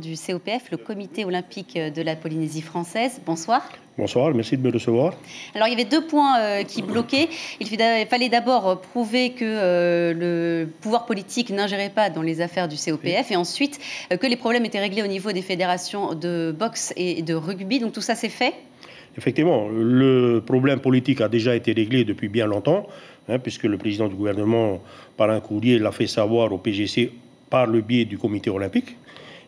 du COPF, le Comité olympique de la Polynésie française. Bonsoir. Bonsoir, merci de me recevoir. Alors, il y avait deux points qui bloquaient. Il fallait d'abord prouver que le pouvoir politique n'ingérait pas dans les affaires du COPF et ensuite que les problèmes étaient réglés au niveau des fédérations de boxe et de rugby. Donc, tout ça, c'est fait ? Effectivement, le problème politique a déjà été réglé depuis bien longtemps, puisque le président du gouvernement, par un courrier, l'a fait savoir au PGC par le biais du comité olympique.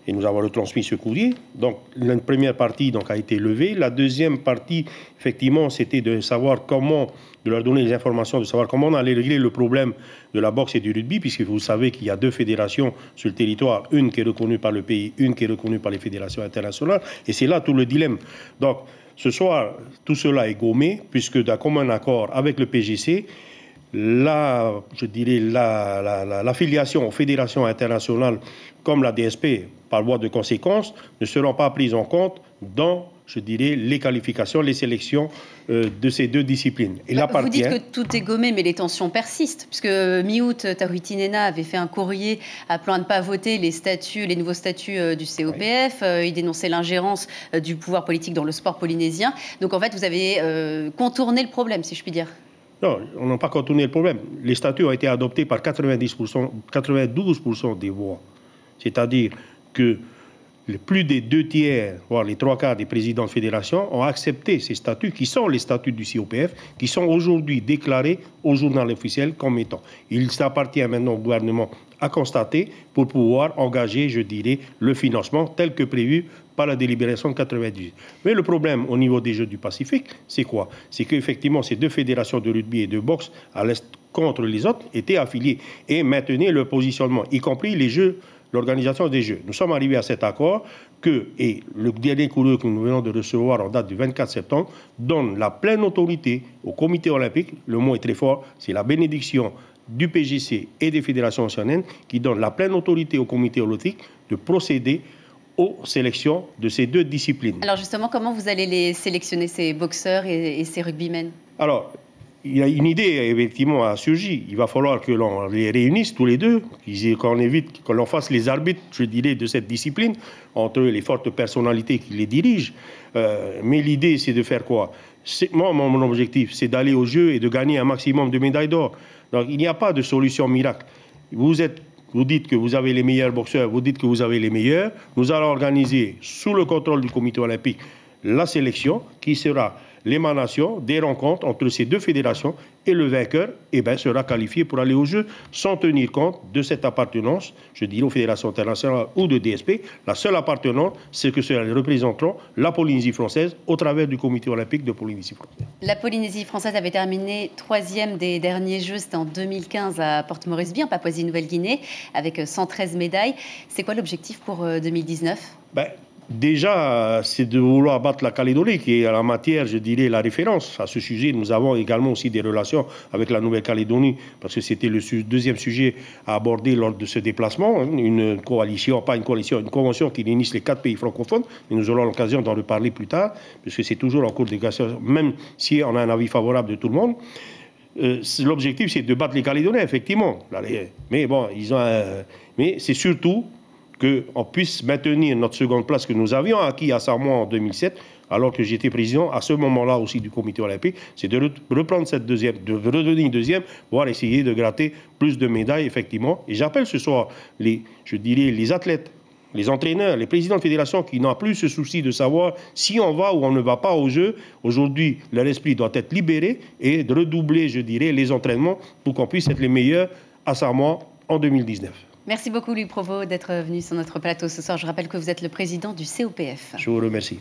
Et nous avons retransmis ce courrier. Donc, la première partie a été levée. La deuxième partie, effectivement, c'était de savoir comment, de leur donner les informations, de savoir comment on allait régler le problème de la boxe et du rugby, puisque vous savez qu'il y a deux fédérations sur le territoire, une qui est reconnue par le pays, une qui est reconnue par les fédérations internationales. Et c'est là tout le dilemme. Donc, ce soir, tout cela est gommé, puisque d'un commun accord avec le PGC, l'affiliation aux fédérations internationales comme la DSP, par voie de conséquence, ne seront pas prises en compte dans, les qualifications, les sélections de ces deux disciplines. Vous dites que tout est gommé, mais les tensions persistent, puisque mi-août, Tahuiti Nena avait fait un courrier appelant à ne pas voter les nouveaux statuts du COPF. Oui. Il dénonçait l'ingérence du pouvoir politique dans le sport polynésien. Donc en fait, vous avez contourné le problème, si je puis dire. Non, on n'a pas contourné le problème. Les statuts ont été adoptés par 92% des voix. C'est-à-dire que plus des 2/3, voire les 3/4 des présidents de fédération ont accepté ces statuts, qui sont les statuts du COPF, qui sont aujourd'hui déclarés au journal officiel comme étant. Il s'appartient maintenant au gouvernement à constater pour pouvoir engager, le financement tel que prévu par la délibération de 98. Mais le problème au niveau des Jeux du Pacifique, c'est quoi? C'est qu'effectivement, ces deux fédérations de rugby et de boxe, à l'est contre les autres, étaient affiliées et maintenaient leur positionnement, y compris les Jeux, l'organisation des Jeux. Nous sommes arrivés à cet accord et le dernier courrier que nous venons de recevoir en date du 24 septembre donne la pleine autorité au comité olympique, le mot est très fort, c'est la bénédiction du PGC et des fédérations océaniennes qui donne la pleine autorité au comité olympique de procéder aux sélections de ces deux disciplines. Alors justement, comment vous allez les sélectionner, ces boxeurs et ces rugbymen? Alors, il y a une idée, effectivement, a surgi. Il va falloir que l'on les réunisse tous les deux, qu'on en fasse les arbitres, de cette discipline, entre les fortes personnalités qui les dirigent. Mais l'idée, c'est de faire quoi? Moi, mon objectif, c'est d'aller aux Jeux et de gagner un maximum de médailles d'or. Donc, il n'y a pas de solution miracle. Vous dites que vous avez les meilleurs boxeurs, vous dites que vous avez les meilleurs. Nous allons organiser, sous le contrôle du comité olympique, la sélection qui sera l'émanation des rencontres entre ces deux fédérations et le vainqueur sera qualifié pour aller aux Jeux sans tenir compte de cette appartenance, aux fédérations internationales ou de DSP. La seule appartenance, c'est que cela représenteront la Polynésie française au travers du comité olympique de Polynésie française. La Polynésie française avait terminé 3e des derniers Jeux, c'était en 2015 à Port Moresby, en Papouasie-Nouvelle-Guinée, avec 113 médailles. C'est quoi l'objectif pour 2019 ? Déjà, c'est de vouloir battre la Calédonie, qui est en la matière, la référence. À ce sujet, nous avons également aussi des relations avec la Nouvelle-Calédonie, parce que c'était le deuxième sujet à aborder lors de ce déplacement. Une convention qui réunit les 4 pays francophones. Et nous aurons l'occasion d'en reparler plus tard, parce que c'est toujours en cours de négociation, même si on a un avis favorable de tout le monde. L'objectif, c'est de battre les Calédoniens, effectivement. Mais bon, mais c'est surtout qu'on puisse maintenir notre seconde place que nous avions acquis à Samoa en 2007, alors que j'étais président à ce moment-là aussi du comité olympique, c'est de reprendre cette deuxième, de redevenir deuxième, voire essayer de gratter plus de médailles, effectivement. Et j'appelle ce soir les athlètes, les entraîneurs, les présidents de fédération qui n'ont plus ce souci de savoir si on va ou on ne va pas aux Jeux. Aujourd'hui, leur esprit doit être libéré et de redoubler, les entraînements pour qu'on puisse être les meilleurs à Samoa en 2019. Merci beaucoup, Louis Provost, d'être venu sur notre plateau ce soir. Je rappelle que vous êtes le président du COPF. Je vous remercie.